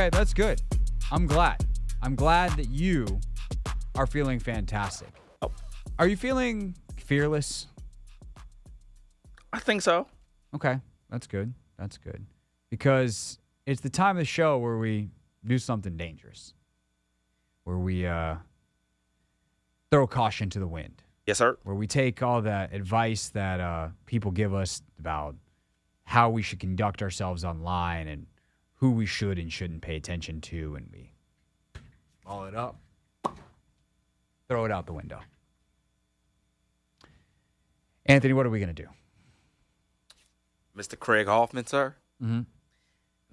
Okay, that's good. I'm glad. I'm glad that you are feeling fantastic. Are you feeling fearless? I think so. Okay, that's good. That's good. Because it's the time of the show where we do something dangerous, where we throw caution to the wind. Yes, sir. Where we take all that advice that people give us about how we should conduct ourselves online and who we should and shouldn't pay attention to, and we ball it up, throw it out the window. Anthony, what are we going to do? Mr. Craig Hoffman, sir, Mm-hmm.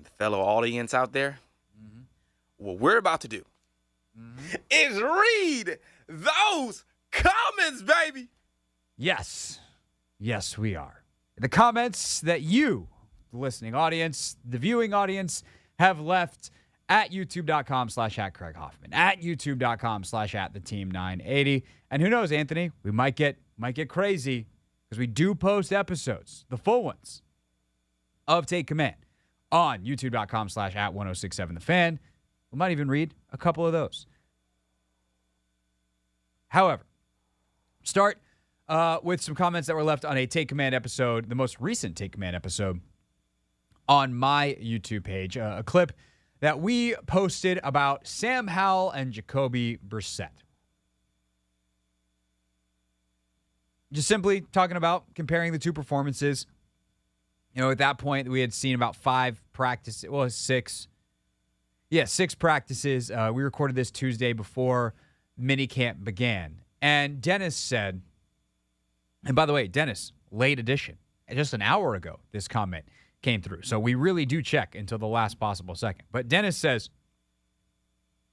the fellow audience out there, what we're about to do is read those comments, baby. Yes. Yes, we are. The comments that you, the listening audience, the viewing audience, have left at youtube.com/@CraigHoffman, at youtube.com/@theteam980. And who knows, Anthony, we might get crazy because we do post episodes, the full ones, of Take Command on youtube.com/@1067thefan. We might even read a couple of those. However, start with some comments that were left on a Take Command episode, the most recent Take Command episode on my YouTube page, a clip that we posted about Sam Howell and Jacoby Brissett. Just simply talking about comparing the two performances. You know, at that point, we had seen about 5 practices. Well, 6. Yeah, 6 practices. We recorded this Tuesday before minicamp began. And Dennis said, and by the way, Dennis, late edition. Just an hour ago, this comment came through. So we really do check until the last possible second. But Dennis says,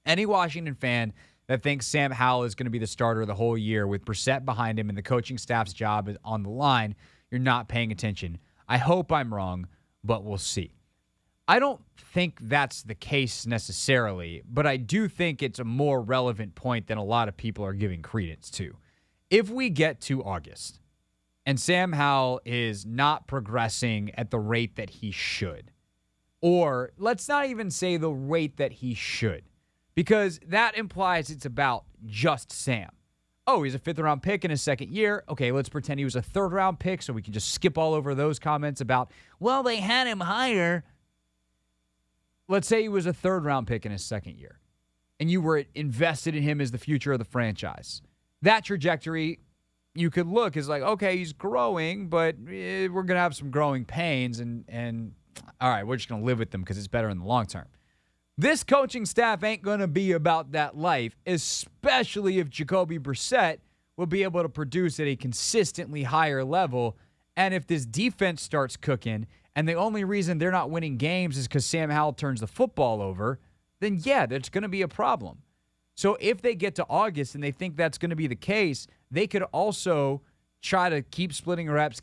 any Washington fan that thinks Sam Howell is going to be the starter the whole year with Brissett behind him and the coaching staff's job is on the line, you're not paying attention. I hope I'm wrong, but we'll see. I don't think that's the case necessarily, but I do think it's a more relevant point than a lot of people are giving credence to. If we get to August and Sam Howell is not progressing at the rate that he should, or let's not even say the rate that he should, because that implies it's about just Sam. Oh, he's a 5th-round pick in his second year. Okay, let's pretend he was a 3rd-round pick so we can just skip all over those comments about, well, they had him higher. Let's say he was a 3rd-round pick in his second year, and you were invested in him as the future of the franchise. That trajectory, you could look as like, okay, he's growing, but we're going to have some growing pains, and all right, we're just going to live with them because it's better in the long term. This coaching staff ain't going to be about that life, especially if Jacoby Brissett will be able to produce at a consistently higher level. And if this defense starts cooking and the only reason they're not winning games is because Sam Howell turns the football over, then yeah, that's going to be a problem. So if they get to August and they think that's going to be the case, they could also try to keep splitting reps,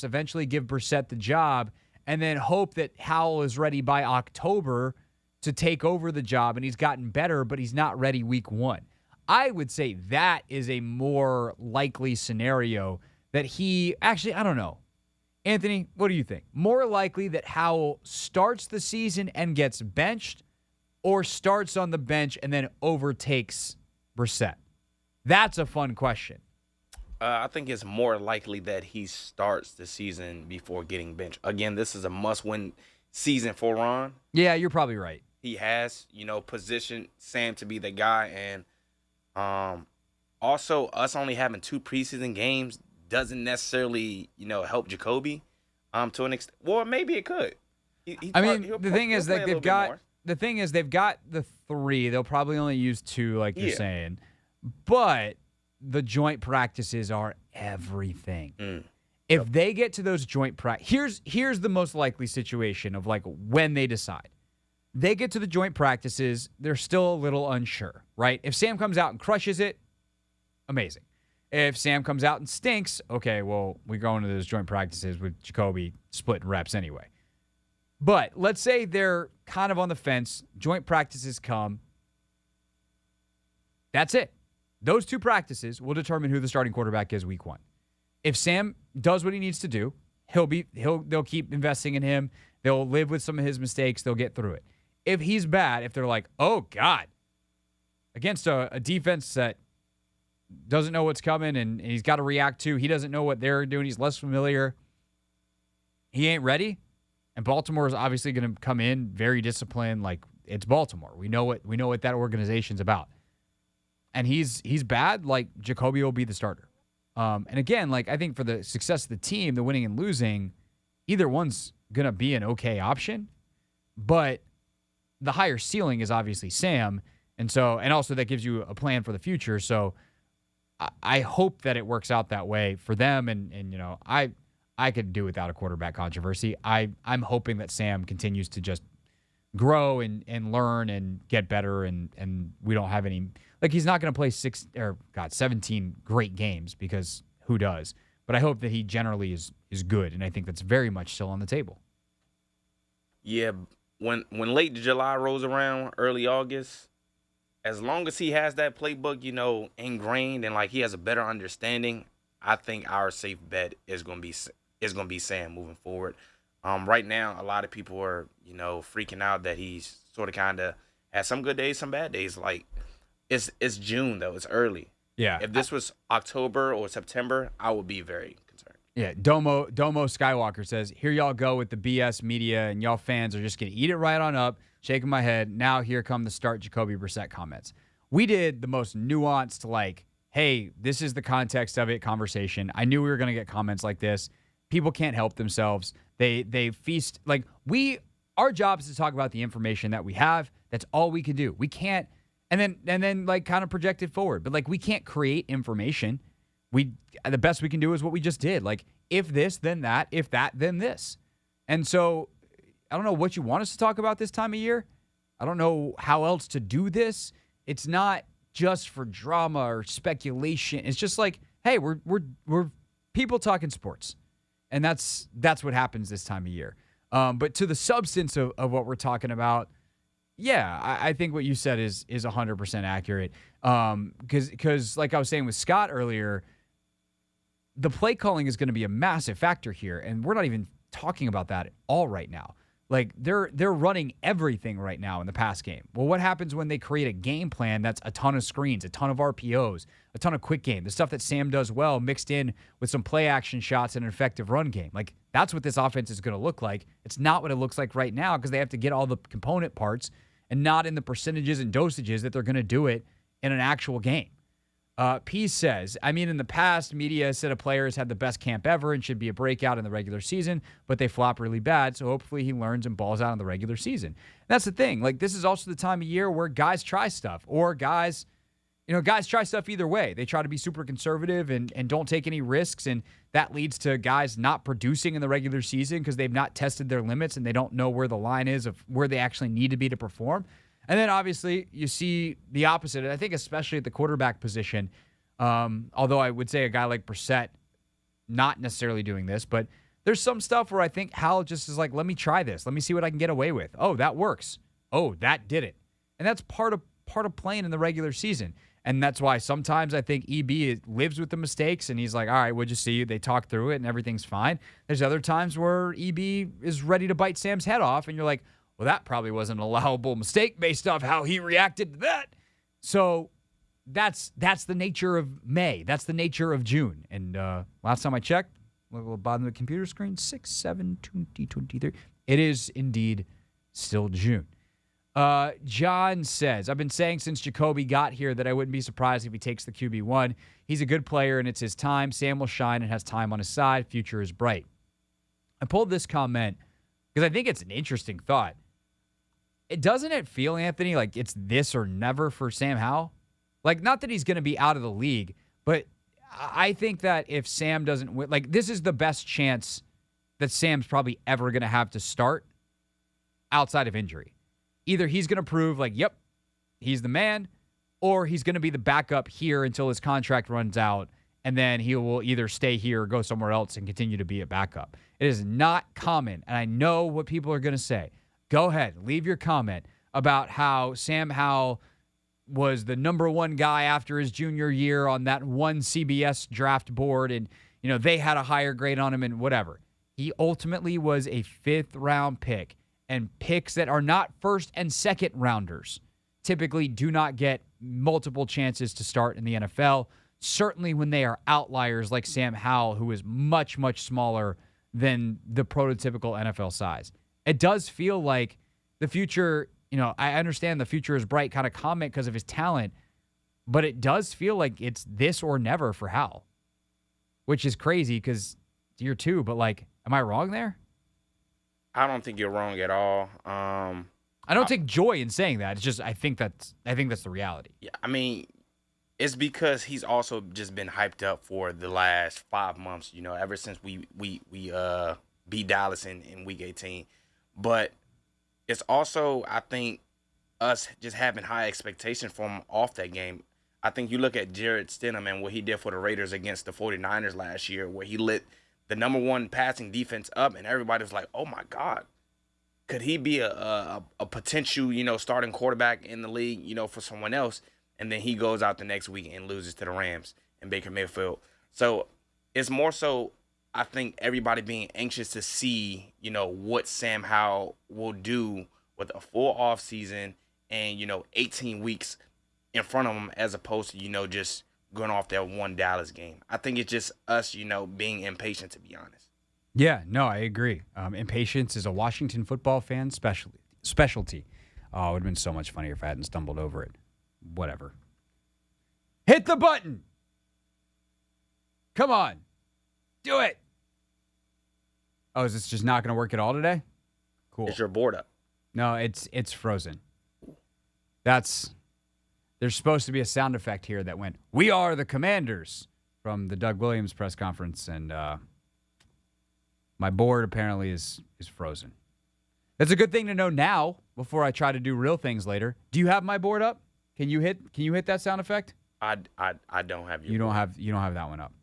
eventually give Brissett the job, and then hope that Howell is ready by October to take over the job, and he's gotten better, but he's not ready week 1. I would say that is a more likely scenario that he – actually, I don't know. Anthony, what do you think? More likely that Howell starts the season and gets benched or starts on the bench and then overtakes Brissett? That's a fun question. I think it's more likely that he starts the season before getting benched. Again, this is a must-win season for Ron. Yeah, you're probably right. He has, positioned Sam to be the guy. And also, us only having 2 preseason games doesn't necessarily, help Jacoby to an extent. Well, maybe it could. The thing is that they've got the 3. They'll probably only use 2, like you're saying. But the joint practices are everything. If they get to those joint practices, here's the most likely situation of like when they decide. They get to the joint practices, they're still a little unsure, right? If Sam comes out and crushes it, amazing. If Sam comes out and stinks, okay, well, we go into those joint practices with Jacoby splitting reps anyway. But let's say they're kind of on the fence, joint practices come. That's it. Those 2 practices will determine who the starting quarterback is week 1. If Sam does what he needs to do, they'll keep investing in him. They'll live with some of his mistakes. They'll get through it. if he's bad, if they're like, oh, God, against a defense that doesn't know what's coming and he's got to react to, he doesn't know what they're doing, he's less familiar, he ain't ready. And Baltimore is obviously going to come in very disciplined, like it's Baltimore. We know what that organization's about. And he's bad, like Jacoby will be the starter. And again, like I think for the success of the team, the winning and losing, either one's going to be an okay option. But the higher ceiling is obviously Sam. And also that gives you a plan for the future. So I hope that it works out that way for them. And I could do without a quarterback controversy. I'm hoping that Sam continues to just grow and learn and get better and we don't have any, like he's not going to play 17 great games because who does? But I hope that he generally is good, and I think that's very much still on the table. Yeah, when late July rolls around, early August, as long as he has that playbook, ingrained and like he has a better understanding, I think our safe bet is going to be Sam moving forward. Right now, a lot of people are, freaking out that he's sort of kind of has some good days, some bad days. Like, it's June, though. It's early. Yeah. If this was October or September, I would be very concerned. Yeah. Domo Skywalker says, here y'all go with the BS media, and y'all fans are just going to eat it right on up. Shaking my head. Now here come the start Jacoby Brissett comments. We did the most nuanced, like, hey, this is the context of it conversation. I knew we were going to get comments like this. People can't help themselves. They feast. Like, our job is to talk about the information that we have. That's all we can do. We can't, and then like kind of project it forward. But like, we can't create information. The best we can do is what we just did. Like, if this, then that. If that, then this. And so, I don't know what you want us to talk about this time of year. I don't know how else to do this. It's not just for drama or speculation. It's just like, hey, we're people talking sports. And that's what happens this time of year. But to the substance of what we're talking about, yeah, I think what you said is 100% accurate. Because like I was saying with Scott earlier, the play calling is going to be a massive factor here, and we're not even talking about that at all right now. Like they're running everything right now in the pass game. Well, what happens when they create a game plan that's a ton of screens, a ton of RPOs, a ton of quick game, the stuff that Sam does well mixed in with some play action shots and an effective run game? Like that's what this offense is going to look like. It's not what it looks like right now because they have to get all the component parts and not in the percentages and dosages that they're going to do it in an actual game. P says, I mean, in the past, media said a player has had the best camp ever and should be a breakout in the regular season, but they flop really bad, so hopefully he learns and balls out in the regular season. And that's the thing. Like, this is also the time of year where guys try stuff, or guys try stuff either way. They try to be super conservative and don't take any risks, and that leads to guys not producing in the regular season because they've not tested their limits and they don't know where the line is of where they actually need to be to perform. And then, obviously, you see the opposite, and I think especially at the quarterback position, although I would say a guy like Brissett not necessarily doing this, but there's some stuff where I think Howell just is like, let me try this. Let me see what I can get away with. Oh, that works. Oh, that did it. And that's part of playing in the regular season. And that's why sometimes I think EB lives with the mistakes, and he's like, all right, we'll just see. They talk through it, and everything's fine. There's other times where EB is ready to bite Sam's head off, and you're like, well, that probably wasn't an allowable mistake based off how he reacted to that. So that's the nature of May. That's the nature of June. And last time I checked, look at the bottom of the computer screen, 6/7/2023. It is indeed still June. John says, I've been saying since Jacoby got here that I wouldn't be surprised if he takes the QB1. He's a good player, and it's his time. Sam will shine and has time on his side. Future is bright. I pulled this comment because I think it's an interesting thought. Doesn't it feel, Anthony, like it's this or never for Sam Howell? Like, not that he's going to be out of the league, but I think that if Sam doesn't win, like, this is the best chance that Sam's probably ever going to have to start outside of injury. Either he's going to prove, like, yep, he's the man, or he's going to be the backup here until his contract runs out, and then he will either stay here or go somewhere else and continue to be a backup. It is not common, and I know what people are going to say. Go ahead, leave your comment about how Sam Howell was the number one guy after his junior year on that one CBS draft board, and they had a higher grade on him and whatever. He ultimately was a 5th-round pick, and picks that are not first and second rounders typically do not get multiple chances to start in the NFL, certainly when they are outliers like Sam Howell, who is much, much smaller than the prototypical NFL size. It does feel like the future, I understand the future is bright kind of comment because of his talent, but it does feel like it's this or never for Howell, which is crazy because it's year 2, but am I wrong there? I don't think you're wrong at all. I don't take joy in saying that. It's just I think that's the reality. Yeah, I mean, it's because he's also just been hyped up for the last 5 months. Ever since we beat Dallas in Week 18. But it's also, I think, us just having high expectations for him off that game. I think you look at Jarrett Stidham and what he did for the Raiders against the 49ers last year, where he lit the number 1 passing defense up, and everybody was like, oh, my God. Could he be a potential, starting quarterback in the league, for someone else? And then he goes out the next week and loses to the Rams and Baker Mayfield. So it's more so, I think, everybody being anxious to see, what Sam Howell will do with a full offseason and, 18 weeks in front of him, as opposed to, just going off that one Dallas game. I think it's just us, being impatient, to be honest. Yeah, no, I agree. Impatience is a Washington football fan specialty. Oh, it would have been so much funnier if I hadn't stumbled over it. Whatever. Hit the button. Come on. Do it. Oh, is this just not going to work at all today? Cool. Is your board up? No, it's frozen. There's supposed to be a sound effect here that went, "We are the Commanders," from the Doug Williams press conference, and my board apparently is frozen. That's a good thing to know now before I try to do real things later. Do you have my board up? Can you hit that sound effect? I don't have you don't have that one up.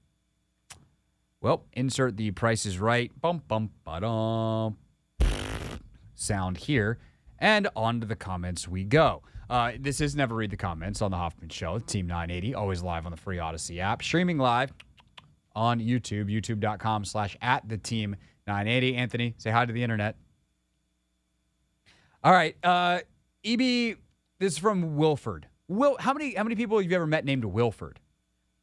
Well, insert the Price is Right bum bum ba-dum sound here, and on to the comments we go. This is Never Read the Comments on the Hoffman Show, Team 980, always live on the free Odyssey app, streaming live on YouTube, youtube.com/@theteam980. Anthony, say hi to the internet. All right, EB, this is from Wilford. How many people have you ever met named Wilford?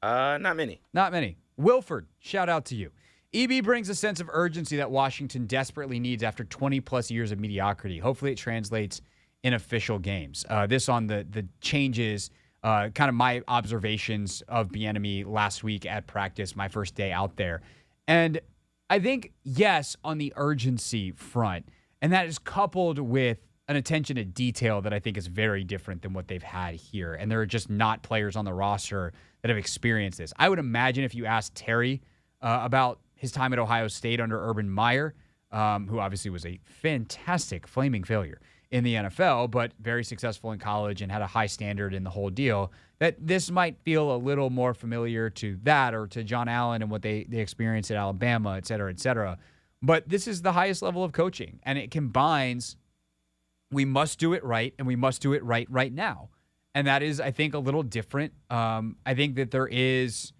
Not many. Not many. Wilford, shout out to you. EB brings a sense of urgency that Washington desperately needs after 20-plus years of mediocrity. Hopefully it translates in official games. This on the changes, kind of my observations of Bieniemy last week at practice, my first day out there. And I think, yes, on the urgency front, and that is coupled with an attention to detail that I think is very different than what they've had here. And there are just not players on the roster that have experienced this. I would imagine if you asked Terry about his time at Ohio State under Urban Meyer, who obviously was a fantastic flaming failure in the NFL, but very successful in college and had a high standard in the whole deal, that this might feel a little more familiar to that or to John Allen and what they experienced at Alabama, et cetera, et cetera. But this is the highest level of coaching, and it combines we must do it right, and we must do it right now. And that is, I think, a little different. I think that there is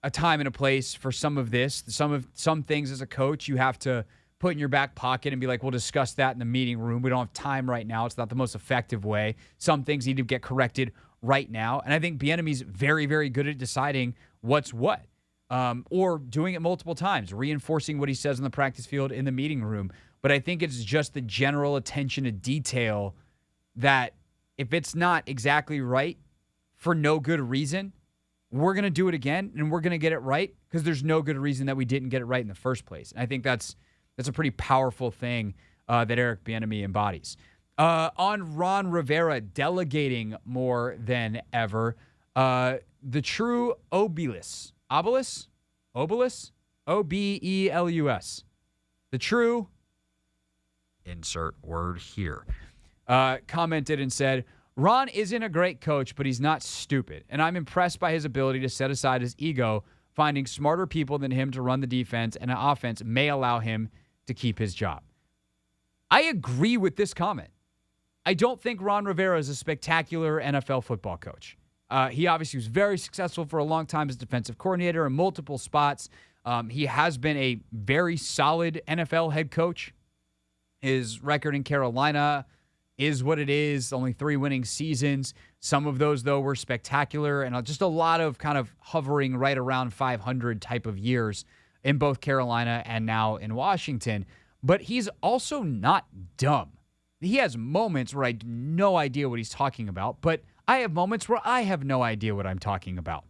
a time and a place for some of this. Some things as a coach you have to put in your back pocket and be like, we'll discuss that in the meeting room. We don't have time right now. It's not the most effective way. Some things need to get corrected right now. And I think Bieniemy's very, very good at deciding what's what, or doing it multiple times, reinforcing what he says on the practice field in the meeting room. But I think it's just the general attention to detail that if it's not exactly right for no good reason, we're going to do it again and we're going to get it right because there's no good reason that we didn't get it right in the first place. And I think that's a pretty powerful thing that Eric Bieniemy embodies. On Ron Rivera delegating more than ever, the true Obelus, Obelus, O-B-E-L-U-S, the true insert word here, commented and said, Ron isn't a great coach, but he's not stupid. And I'm impressed by his ability to set aside his ego. Finding smarter people than him to run the defense and an offense may allow him to keep his job. I agree with this comment. I don't think Ron Rivera is a spectacular NFL football coach. He obviously was very successful for a long time as defensive coordinator in multiple spots. He has been a very solid NFL head coach. His record in Carolina is what it is, only 3 winning seasons. Some of those, though, were spectacular and just a lot of kind of hovering right around 500 type of years in both Carolina and now in Washington. But he's also not dumb. He has moments where I have no idea what he's talking about, but I have moments where I have no idea what I'm talking about.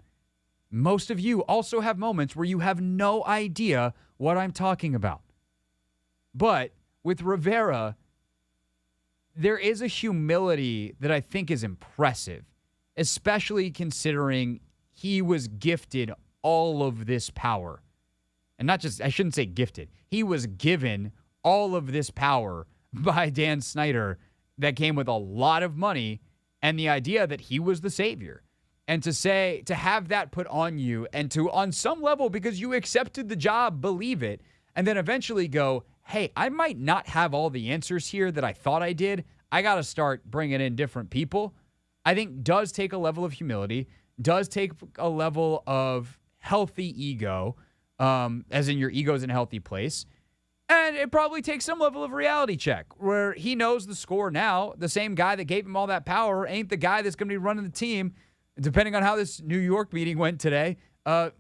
Most of you also have moments where you have no idea what I'm talking about. But with Rivera, there is a humility that I think is impressive, especially considering he was gifted all of this power. And not just, I shouldn't say gifted. He was given all of this power by Dan Snyder that came with a lot of money and the idea that he was the savior. And to have that put on you and to, on some level, because you accepted the job, believe it, and then eventually go, hey, I might not have all the answers here that I thought I did. I got to start bringing in different people. I think does take a level of humility, does take a level of healthy ego, as in your ego's in a healthy place. And it probably takes some level of reality check where he knows the score now. The same guy that gave him all that power ain't the guy that's going to be running the team, depending on how this New York meeting went today,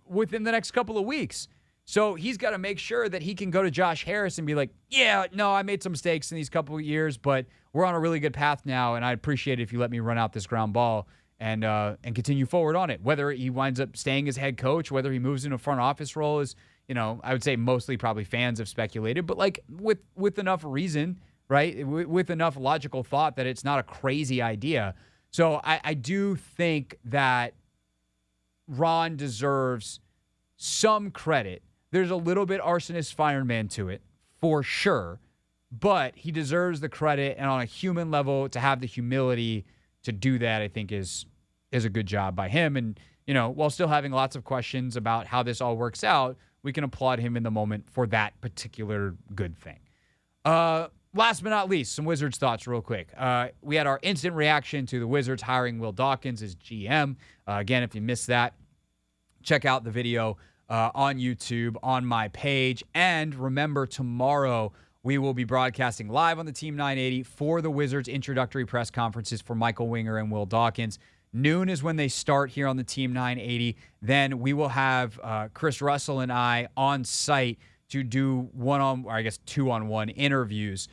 within the next couple of weeks. So he's got to make sure that he can go to Josh Harris and be like, yeah, no, I made some mistakes in these couple of years, but we're on a really good path now, and I'd appreciate it if you let me run out this ground ball and continue forward on it. Whether he winds up staying as head coach, whether he moves into a front office role is, I would say mostly probably fans have speculated, but like with enough reason, right, with enough logical thought that it's not a crazy idea. So I do think that Ron deserves some credit. There's a little bit arsonist fireman to it, for sure, but he deserves the credit, and on a human level, to have the humility to do that, I think is a good job by him. And, while still having lots of questions about how this all works out, we can applaud him in the moment for that particular good thing. Last but not least, some Wizards thoughts real quick. We had our instant reaction to the Wizards hiring Will Dawkins as GM. Again, if you missed that, check out the video on YouTube, on my page. And remember, tomorrow we will be broadcasting live on the Team 980 for the Wizards introductory press conferences for Michael Winger and Will Dawkins. Noon is when they start here on the Team 980. Then we will have Chris Russell and I on site to do 2-on-1 interviews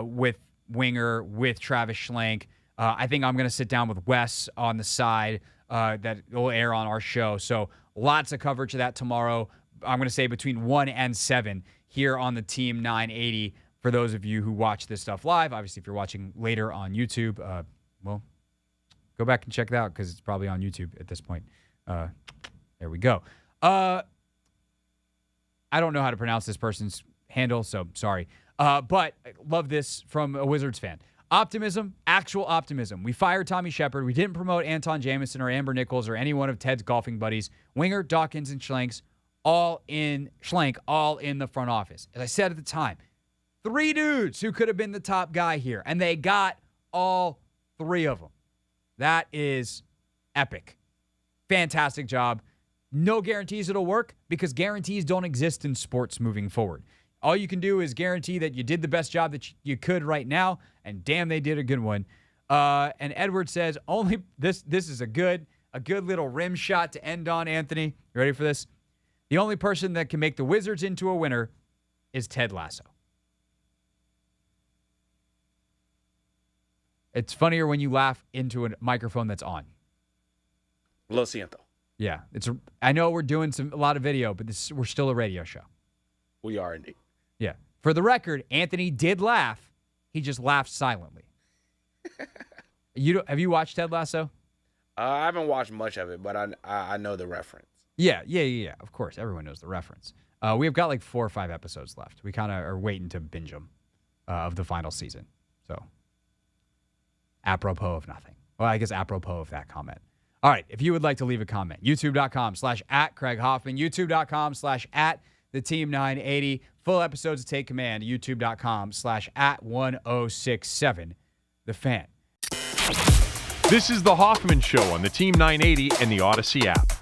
with Winger, with Travis Schlenk. I think I'm going to sit down with Wes on the side that will air on our show. So lots of coverage of that tomorrow. I'm going to say between 1 and 7 here on the Team 980 for those of you who watch this stuff live. Obviously, if you're watching later on YouTube, go back and check it out because it's probably on YouTube at this point. There we go. I don't know how to pronounce this person's handle, so sorry. But I love this from a Wizards fan. Optimism, actual optimism. We fired Tommy Shepard. We didn't promote Anton Jamison or Amber Nichols or any one of Ted's golfing buddies. Winger, Dawkins, and Schlenk all in the front office. As I said at the time, 3 dudes who could have been the top guy here, and they got all 3 of them. That is epic. Fantastic job. No guarantees it'll work because guarantees don't exist in sports moving forward. All you can do is guarantee that you did the best job that you could right now, and damn, they did a good one. And Edward says, only this is a good little rim shot to end on, Anthony. You ready for this? The only person that can make the Wizards into a winner is Ted Lasso. It's funnier when you laugh into a microphone that's on. Lo siento. Yeah, I know we're doing a lot of video, but we're still a radio show. We are indeed. Yeah. For the record, Anthony did laugh. He just laughed silently. Have you watched Ted Lasso? I haven't watched much of it, but I know the reference. Yeah. Of course, everyone knows the reference. We have got like 4 or 5 episodes left. We kind of are waiting to binge them of the final season. So, apropos of nothing. Well, I guess apropos of that comment. All right, if you would like to leave a comment, youtube.com/@Craig Hoffman, youtube.com/@TheTeam980. Full episodes of Take Command, youtube.com/@1067. The Fan. This is The Hoffman Show on the Team 980 and the Odyssey app.